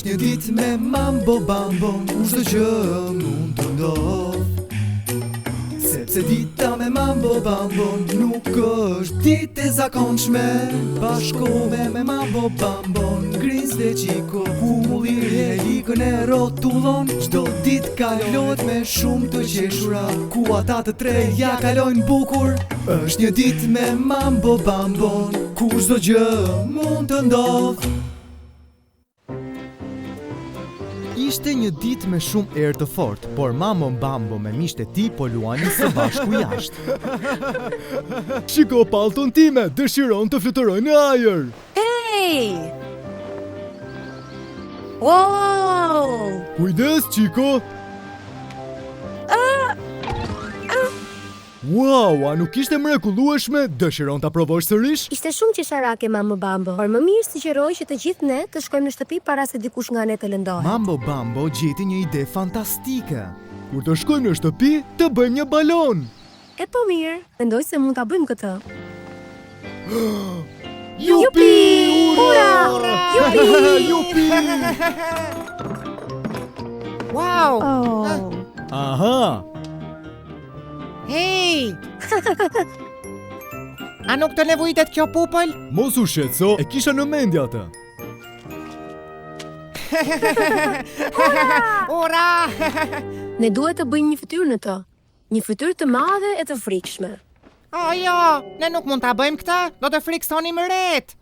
Është një ditë me mambo bambo, çdo gjë mund të ndodh. Sepse dita me mambo bambo nuk është ditë e zakonshme. Bashkove me mambo bambo, ngriz dhe qiko, ku mulliri e ikën e rotullon. Çdo ditë kalohet me shumë të qeshura, ku ata të tre ja kalojnë bukur. Është një ditë me mambo bambo, ku çdo gjë mund të ndodh. Ishte një ditë me shumë erë të fortë, por Mambo Bambo me miqtë e tij po luanin së bashku jashtë. Shiko pallton time, dëshiron të fluturoj në ajër. Hey! Wow! Kujdes, Chico. Wow, a nuk ishte mrekullueshme? Dëshiron ta provosh sërish? Ishte shumë qesharake Mambo Bambo, por më mirë sugjeroj që të gjithë ne të shkojmë në shtëpi para se dikush nga ne të lëndohet. Mambo Bambo gjeti një ide fantastike. Kur të shkojmë në shtëpi, të bëjmë një balon. E po mirë, mendoj se mund ta bëjmë këtë. Jupi! Ura! Jupi! Jupi! Wow! Oh. Aha! Hey! A nuk të nevojitet kjo pupull? Mos u shqetëso, e kisha në mendje atë. Ura! Ne duhet të bëjmë një fytyrë në të. Një fytyrë të madhe e të frikshme. O jo, ne nuk mund ta bëjmë këtë, do të friksonim ret.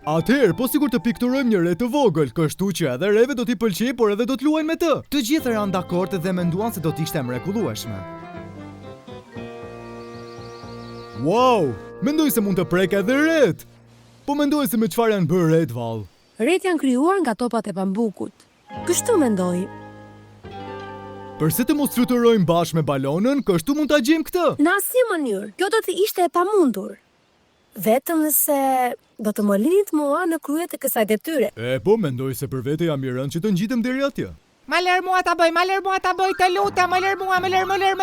Atëherë, po sigur të pikturojmë një re të vogël, kështu që edhe reve do t'i pëlqej, por edhe do t'luajnë me të. Të gjithë eran dakord dhe menduan se do t'ishte mrekullueshme. Wow, mendoj se mund të prek edhe ret. Po mendoj se me çfarë janë bërë ret vallë. Ret janë krijuar nga topat e bambukut. Kështu mendoj. Përse të mos fluturojmë bashkë me balonën, kështu mund ta gjejmë këtë. Në asnjë mënyrë, kjo do të ishte e pamundur. Vetëm se do të më linit mua në krye të kësaj detyre. E po, mendoj se për vete jam i rënd që të ngjitem deri atje. Ma lër mua ta bëj, të lutem, më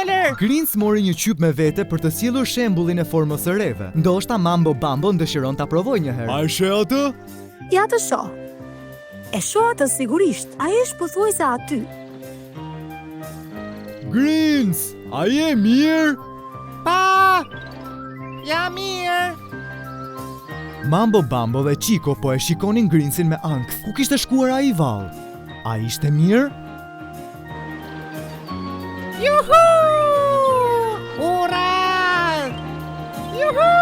lër. Grinc mori një qyp me vete për të sjellur shembullin e formës së reve. Ndoshta Mambo Bambo dëshiron ta provojë një herë. A e sheh atë? Ja të shoh. E shoh atë sigurisht, ai është pothuajse aty. Grinc, a je mirë? Pa! Ja mirë. Mambo Bambo dhe Chico po e shikonin Grincin me ankth. Ku kishte shkuar ai vallë? A ishte mirë? Juhu! Ura! Juhu!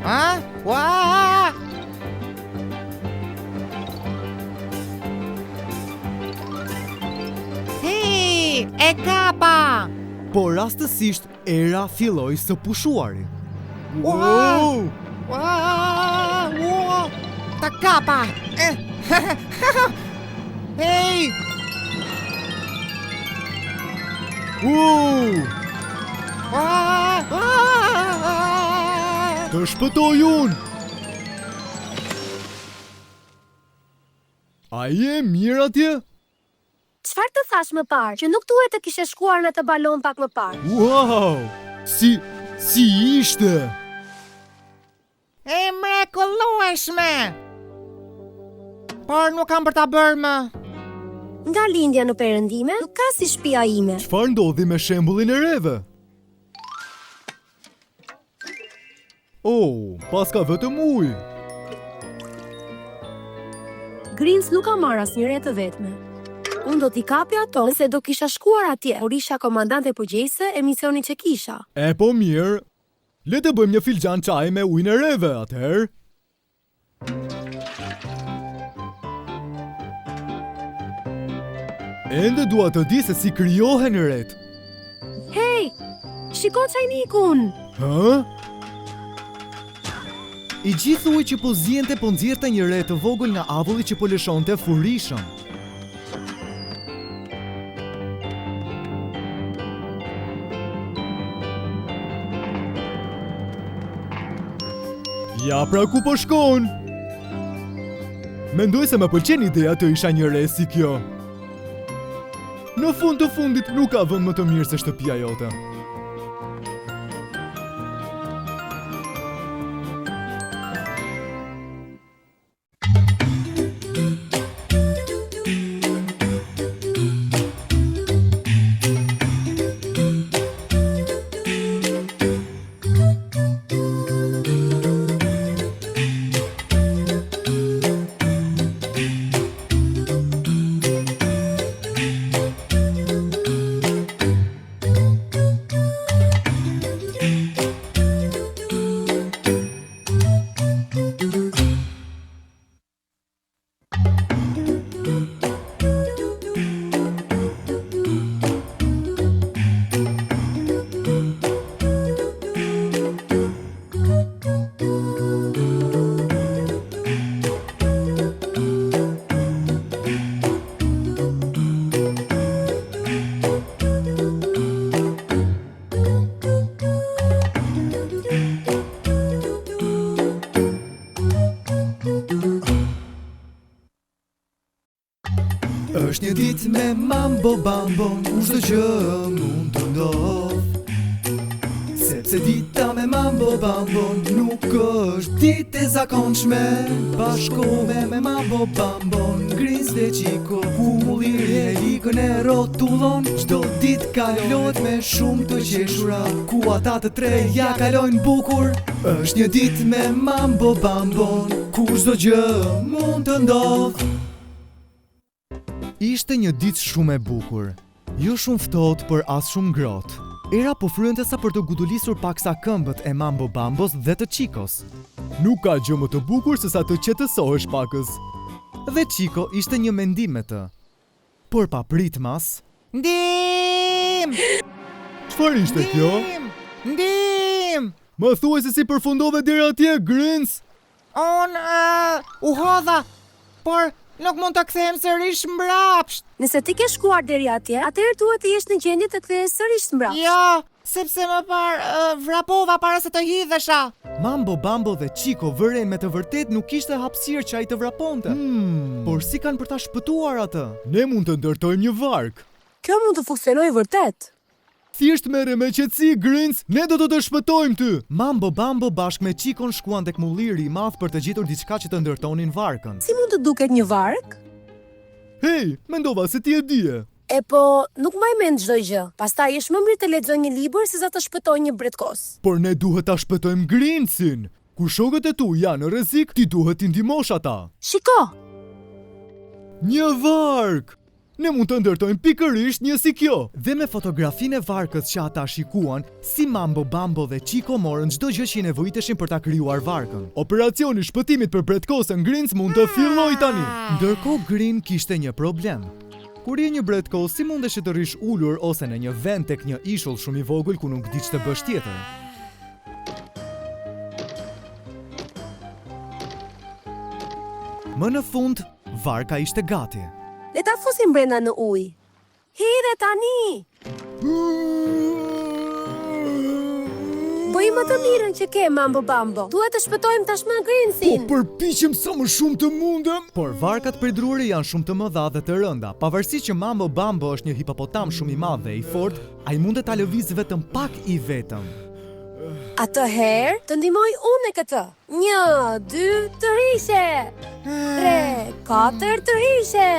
Ha? Wa! Hey, e kapa! Por rastësisht era filloi së pushuari. Wow! Wow! Ta kapa! Hey! Wow! Të shpëtoj unë! A je mirë atje? Çfarë të thash më parë? Që nuk duhet të kishe shkuar në të balon pak më parë. Wow! Si ishte? E mrekullueshme! Por nuk kam për ta bërë më. Nga lindja në perëndime, nuk ka si shtëpia ime. Çfarë ndodhi me shembullin e reve? Oh, paska vetëm ujë. Grinc nuk ka marrë asnjë re të vetme. Unë do t'i kapi ato se do kisha shkuar atje, por isha komandante përgjegjëse e misionit që kisha. E po mirë, le të bëjmë një filxhan çaji me ujin e reve, atëherë. Ende dua të di se si krijohen ret. Hey, shiko çajnikun. Hë? I gjithë ujë që po zjente po nxjerrte një re të vogël nga avulli që po lëshonte furishën. Ja pra ku po shkon. Mendoj se më pëlqen ideja të isha një re si kjo. Në fund të fundit nuk ka vend më të mirë se shtëpia jote. Është një ditë me mambo bambo, ku çdo gjë mund të ndodh. Sepse dita me mambo bambo nuk është ditë e zakonshme. Bashkove me mambo bambo, ngris dhe qiko, ku mulliri e likën e rotullon. Çdo ditë kalohet me shumë të qeshura, ku ata të tre ja kalojnë bukur. Është një ditë me mambo bambo, ku çdo gjë mund të ndodh. Ishte një ditë shumë e bukur. Jo shumë ftohtë, për as shumë ngrohtë. Era po fryente sa për të gudulisur paksa këmbët e Mambo Bambos dhe të Qikos. Nuk ka gjë më të bukur se sa të qetësohesh pakës. Dhe Qiko ishte një mendim me të. Por pa pritmas, Ndim! çfarë ishte kjo? Ndim! Më thuaj se si përfundove deri atje, Grins? U hodha, por nuk mund të kthehem sërish mbrapsht. Nëse ti ke shkuar deri atje, atëherë duhet të jesh në gjendje të kthehesh sërish mbrapsht. Jo, sepse më parë vrapova para se të hidhesha. Mambo Bambo dhe Qiko vëren me të vërtet nuk ishte hapësirë që ai të vraponte. Por si kanë për ta shpëtuar atë? Ne mund të ndërtojmë një vark. Kjo mund të funksionojë vërtet. Thjesht merre me qetësi, Grins, ne do të shpëtojmë ty. Mambo Bambo bashkë me Qikon shkuan tek mulliri i madh për të gjetur diçka që të ndërtonin varkën. Si mund të duket një vark? Hey, mendova se ti e dije. E po, nuk mbaj mend çdo gjë. Pastaj është më mirë të lexoj një libër se sa të shpëtoj një bretkos. Por ne duhet ta shpëtojmë Grinsin. Kur shokët e tu janë në rrezik, ti duhet t'i ndihmosh ata. Shiko, Një vark! Ne mund të ndërtojmë pikërisht një si kjo. Dhe me fotografinë e varkës që ata shikuan, si Mambo Bambo dhe Qiko morën çdo gjë që i nevojiteshin për ta krijuar varkën. Operacioni shpëtimit për bretkosën Grins mund të fillojë tani. Ndërkohë Grin kishte një problem. Kur je një bretkos, si mundesh të rrish ulur ose në një vend tek një ishull shumë i vogël ku nuk di ç'të bësh tjetër? Më në fund, varka ishte gati. le ta fusim brenda në ujë. Hidhe tani! Bëj më të mirën që ke, Mambo Bambo. Duhet të shpëtojmë tashmë Grinsin. Përpiqem sa më shumë të mundem. Por varkat prej druri janë shumë të mëdha dhe të rënda. Pavarësisht që Mambo Bambo është një hipopotam shumë i madh dhe i fortë, ai mund të ta lëviz vetëm pak i vetëm. Atëherë, të ndihmoj unë këtë. 1, 2, të rrishe. 3, 4, të rrishe.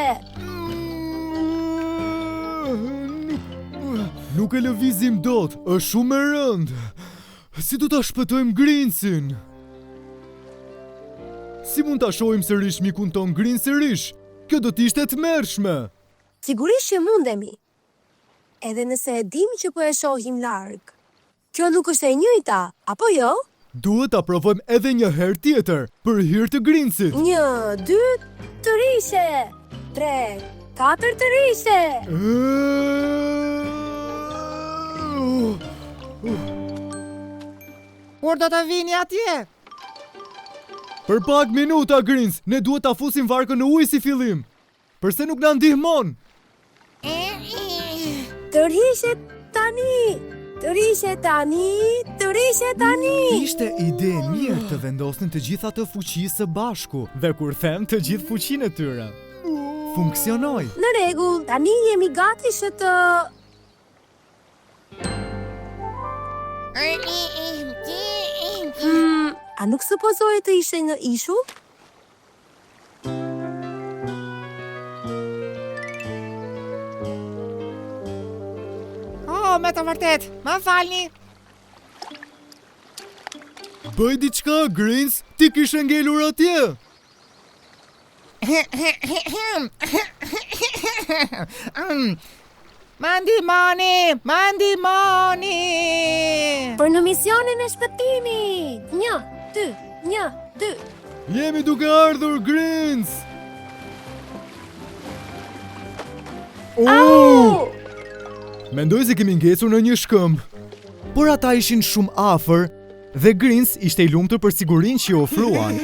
Nuk e lëvizim dot, është shumë e rëndë. Si do ta shpëtojmë Grinsin? Si mund ta shohim sërish mikun ton Grin sërish? Kjo do t'ishte të tmerrshme. Sigurisht që mundemi. Edhe nëse e dim që po e shohim larg. Kjo nuk është e njëjta, apo jo? Duhet ta provojmë edhe një herë tjetër, për hir të Grinsit. 1, 2, të rrishe. 3, 4, të rrishe. Kur do të vini atje? Për pak minuta, Grins, ne duhet ta fusim varkën në ujë si fillim. Përse nuk na ndihmon? Të rrishe tani. Të rrishe tani. Të rrishe tani. Ishte ide e mirë të vendosnin të gjitha të fuqisë së bashku, dhe kur them të gjithë fuqinë e tyre. funksionoi. Në rregull, tani jemi gati që të... A nuk supozohet të ishte në ishull? Oh, me të vërtet, më falni. Bëj diçka, Greens, ti kishe ngelur atje. Më ndihmoni. Për në misionin e shpëtimit. 1, 2, 1, 2. Jemi duke ardhur, Greens. Au! Mendoj se kemi ngecur në një shkëmb. Por ata ishin shumë afër dhe Greens ishte i lumtur për sigurinë që i ofruan.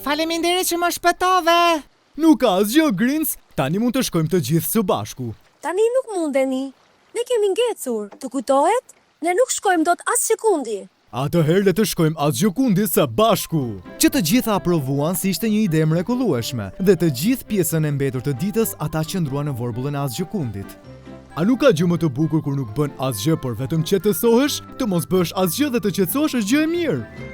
Faleminderit që më shpëtove. Nuk ka asgjë, Greens, tani mund të shkojmë të gjithë së bashku. Tani nuk mundeni. Ne kemi ngecur. Të kujtohet? Ne nuk shkojmë dot as sekundi. Atëherë le të shkojmë asgjëkundi së bashku. Që të gjitha aprovuan si ishte një ide mrekullueshme dhe të gjithë pjesën e mbetur të ditës ata qëndruan në vorbullën e asgjëkundit. A nuk ka gjë më të bukur kur nuk bën asgjë por vetëm qetësohesh? Të mos bësh asgjë dhe të qetësohesh është gjë e mirë.